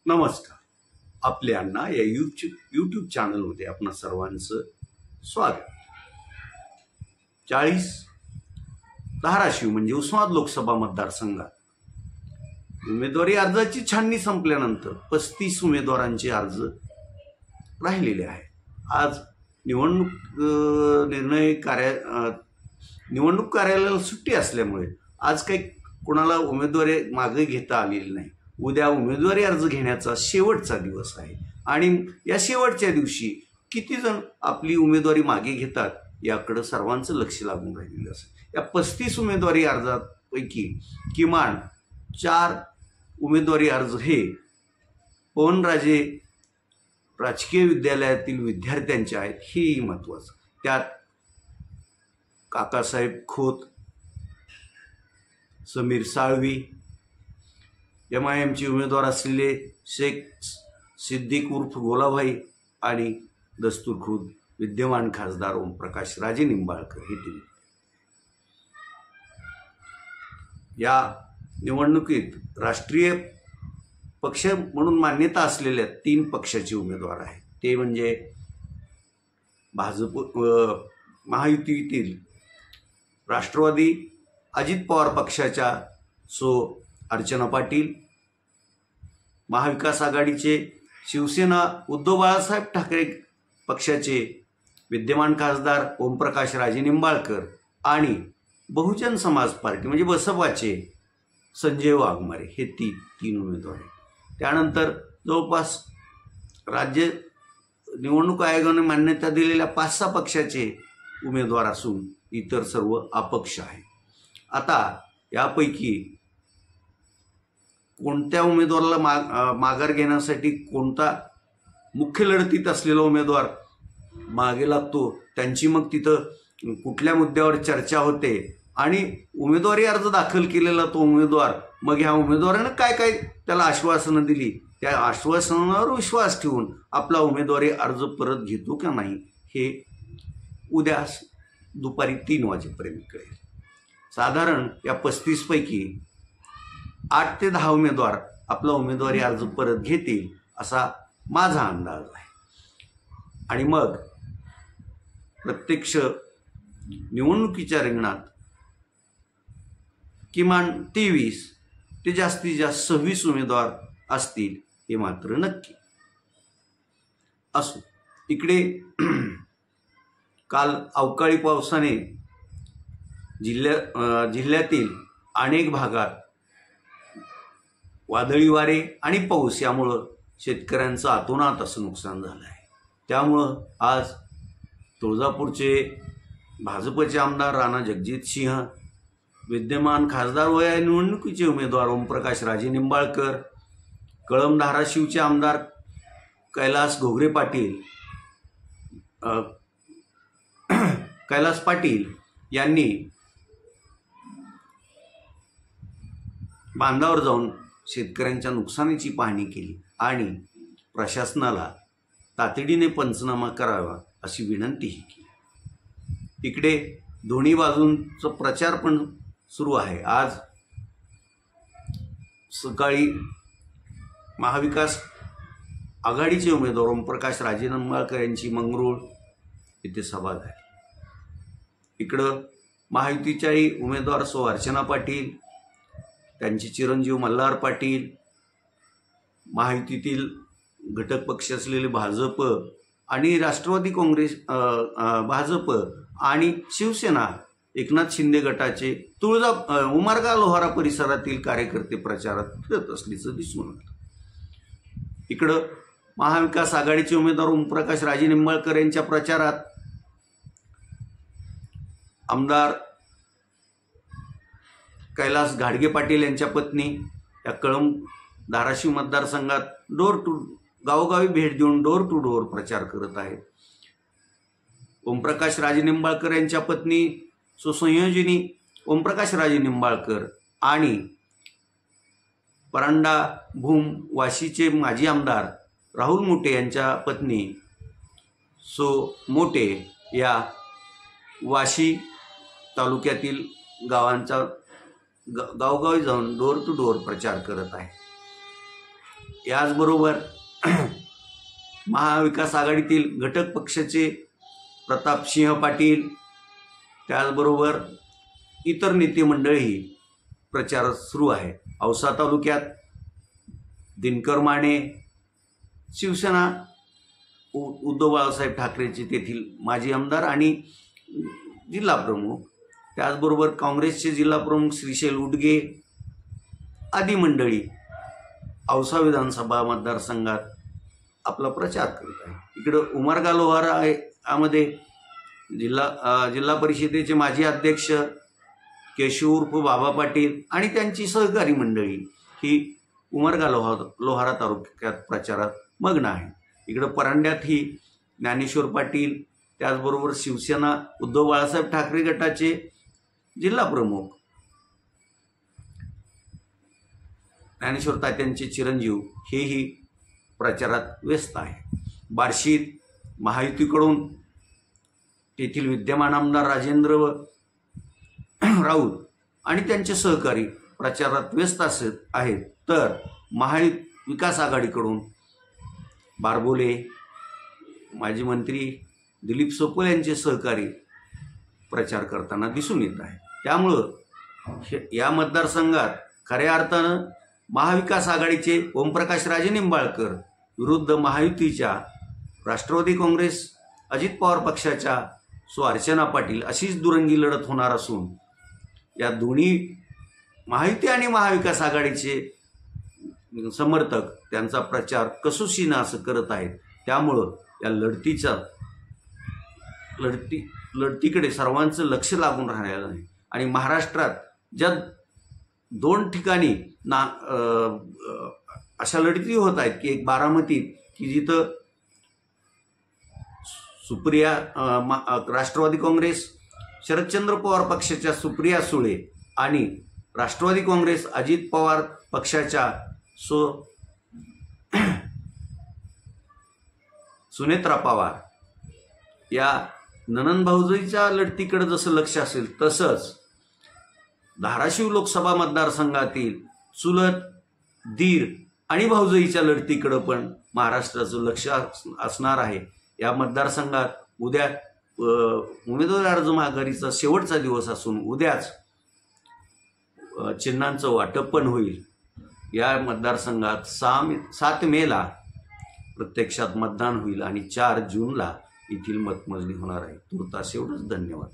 नमस्कार. आपल्या अण्णा या यूट्यूब चॅनलमध्ये आपणा सर्वांचं स्वागत. 40 धाराशिव म्हणजे उस्मानाबाद लोकसभा मतदारसंघात उमेदवारी अर्जाची छाननी संपल्यानंतर 35 उमेदवारांचे अर्ज राहिलेले आहेत. आज निवडणूक कार्यालयाला सुट्टी असल्यामुळे आज काही कोणाला उमेदवारी मागे घेता आलेली नाही. उद्या उमेदवारी अर्ज घेण्याचा शेवटचा दिवस आहे आणि या शेवटच्या दिवशी किती जण आपली उमेदवारी मागे घेतात याकडे सर्वांचं लक्ष लागून राहिलेलं असतं. या 35 उमेदवारी अर्जापैकी किमान 4 उमेदवारी अर्ज हे पवनराजे राजकीय विद्यालयातील विद्यार्थ्यांचे आहेत. हेही महत्त्वाचं. त्यात काकासाहेब खोत, समीर साळवी, MIMचे उमेदवार असलेले शेख सिद्दीक उर्फ गोलाभाई आणि दस्तूरखुर्द विद्यमान खासदार ओमप्रकाश राजे निंबाळकर हे 3. या निवडणुकीत राष्ट्रीय पक्ष म्हणून मान्यता असलेल्या 3 पक्षाचे उमेदवार आहेत. ते म्हणजे भाजप महायुतीतील राष्ट्रवादी अजित पवार पक्षाच्या अर्चना पाटील, महाविकास आघाडीचे शिवसेना उद्धव बाळासाहेब ठाकरे पक्षाचे विद्यमान खासदार ओमप्रकाश राजे निंबाळकर आणि बहुजन समाज पार्टी म्हणजे बसपाचे संजय वाघमारे हे 3 उमेदवार आहेत. त्यानंतर जवळपास राज्य निवडणूक आयोगाने मान्यता दिलेल्या 5-6 पक्षाचे उमेदवार असून इतर सर्व अपक्ष आहेत. आता यापैकी कोणत्या उमेदवाराला माघार घेण्यासाठी कोणता मुख्य लढतीत असलेला उमेदवार मागे लागतो, त्यांची मग तिथं कुठल्या मुद्द्यावर चर्चा होते आणि उमेदवारी अर्ज दाखल केलेला तो उमेदवार मग ह्या उमेदवारानं काय काय त्याला आश्वासनं दिली, त्या आश्वासनावर विश्वास ठेवून आपला उमेदवारी अर्ज परत घेतो का नाही हे उद्या दुपारी 3 वाजेपर्यंत कळेल. साधारण या 35 पैकी 8 ते 10 उमेदवार आपला उमेदवारी अर्ज परत घेतील असा माझा अंदाज आहे. आणि मग प्रत्यक्ष निवडणुकीच्या रिंगणात किमान 23 ते जास्तीत जास्त 26 उमेदवार असतील हे मात्र नक्की. असो, इकडे काल अवकाळी पावसाने जिल्ह्यातील अनेक भागात वादळी वारे आणि पाऊस यामुळं शेतकऱ्यांचं अतोनात असं नुकसान झालं आहे. त्यामुळं आज तुळजापूरचे भाजपचे आमदार राणा जगजितसिंह, विद्यमान खासदार व या निवडणुकीचे उमेदवार ओमप्रकाश राजे निंबाळकर, कळंब धाराशिवचे आमदार कैलास पाटील यांनी बांधावर जाऊन शेतकऱ्यांच्या नुकसानीची पाहणी केली आणि प्रशासनाला तातडीने पंचनामा करावा अशी विनंतीही केली. इकडे दोन्ही बाजूंचा प्रचार पण सुरू आहे. आज सकाळी महाविकास आघाडीचे उमेदवार ओमप्रकाश राजे निंबाळकर यांची मंगरूळ येथे सभा झाली. इकडं महायुतीच्याही उमेदवार अर्चना पाटील, त्यांचे चिरंजीव मल्हार पाटील, महायुतीतील घटक पक्ष असलेले भाजप आणि राष्ट्रवादी काँग्रेस भाजप आणि शिवसेना एकनाथ शिंदे गटाचे उमरगा लोहारा परिसरातील कार्यकर्ते प्रचारात फिरत असल्याचं दिसून आलं. इकडं महाविकास आघाडीचे उमेदवार ओमप्रकाश राजे निंबाळकर यांच्या प्रचारात आमदार कैलास घाडगे पाटील यांच्या पत्नी या कळंब धाराशिव मतदारसंघात गावोगावी भेट देऊन डोर टू डोर प्रचार करत आहेत. ओमप्रकाश राजे निंबाळकर यांच्या पत्नी सुसंयोजिनी ओमप्रकाश राजे निंबाळकर आणि परांडा भूम वाशीचे माजी आमदार राहुल मोटे यांच्या पत्नी मोटे या वाशी तालुक्यातील गावांचा गावोगावी जाऊन डोर टू डोर प्रचार करत आहे. याचबरोबर महाविकास आघाडीतील घटक पक्षाचे प्रतापसिंह पाटील, त्याचबरोबर इतर नेते मंडळी प्रचार सुरू आहे. औसा तालुक्यात दिनकर माने, शिवसेना उद्धव बाळासाहेब ठाकरेचे तेथील माजी आमदार आणि जिल्हा प्रमुख, त्याचबरोबर काँग्रेसचे जिल्हा प्रमुख श्रीशैल उडगे आदी मंडळी औसा विधानसभा मतदारसंघात आपला प्रचार करत आहे. इकडं उमरगा लोहारा यामध्ये जिल्हा परिषदेचे माजी अध्यक्ष केशव उर्फ बाबा पाटील आणि त्यांची सहकारी मंडळी ही उमरगा लोहारा तालुक्यात प्रचारात मग्न आहे. इकडं परांड्यातही ज्ञानेश्वर पाटील, त्याचबरोबर शिवसेना उद्धव बाळासाहेब ठाकरे गटाचे जिल्हा प्रमुख ज्ञानेश्वर तात्यांचे चिरंजीव हेही प्रचारात व्यस्त आहे. बार्शीत महायुतीकडून तेथील विद्यमान आमदार राजेंद्र राऊत आणि त्यांचे सहकारी प्रचारात व्यस्त आहेत, तर महाविकास आघाडीकडून बारबोले, माजी मंत्री दिलीप सोपल यांचे सहकारी प्रचार करताना दिसून येत आहे. त्यामुळं या मतदारसंघात खऱ्या अर्थानं महाविकास आघाडीचे ओमप्रकाश राजे निंबाळकर विरुद्ध महायुतीच्या राष्ट्रवादी काँग्रेस अजित पवार पक्षाच्या अर्चना पाटील अशीच दुरंगी लढत होणार असून या दोन्ही महायुती आणि महाविकास आघाडीचे समर्थक त्यांचा प्रचार कसोशीनं असं करत आहेत. त्यामुळं या लढतीकडे सर्वांचं लक्ष लागून राहिलेलं आहे. आणि महाराष्ट्रात ज्या 2 ठिकाणी अशा लढती होत आहेत की एक बारामतीत की जिथं सुप्रिया राष्ट्रवादी काँग्रेस शरदचंद्र पवार पक्षाच्या सुप्रिया सुळे आणि राष्ट्रवादी काँग्रेस अजित पवार पक्षाच्या सुनेत्रा पवार या ननंद भाऊजाईच्या लढतीकडे जसं लक्ष असेल तसंच धाराशिव लोकसभा मतदारसंघातील चुलत, दीर आणि भाऊजाईच्या लढतीकडे पण महाराष्ट्राचं लक्ष असणार आहे. या मतदारसंघात उद्या उमेदवारी अर्ज माघारीचा शेवटचा दिवस असून उद्याच चिन्हांचं वाटप पण होईल. या मतदारसंघात 7 मेला प्रत्यक्षात मतदान होईल आणि 4 जूनला येथील मतमोजणी होणार आहे. तुर्तास एवढंच. धन्यवाद.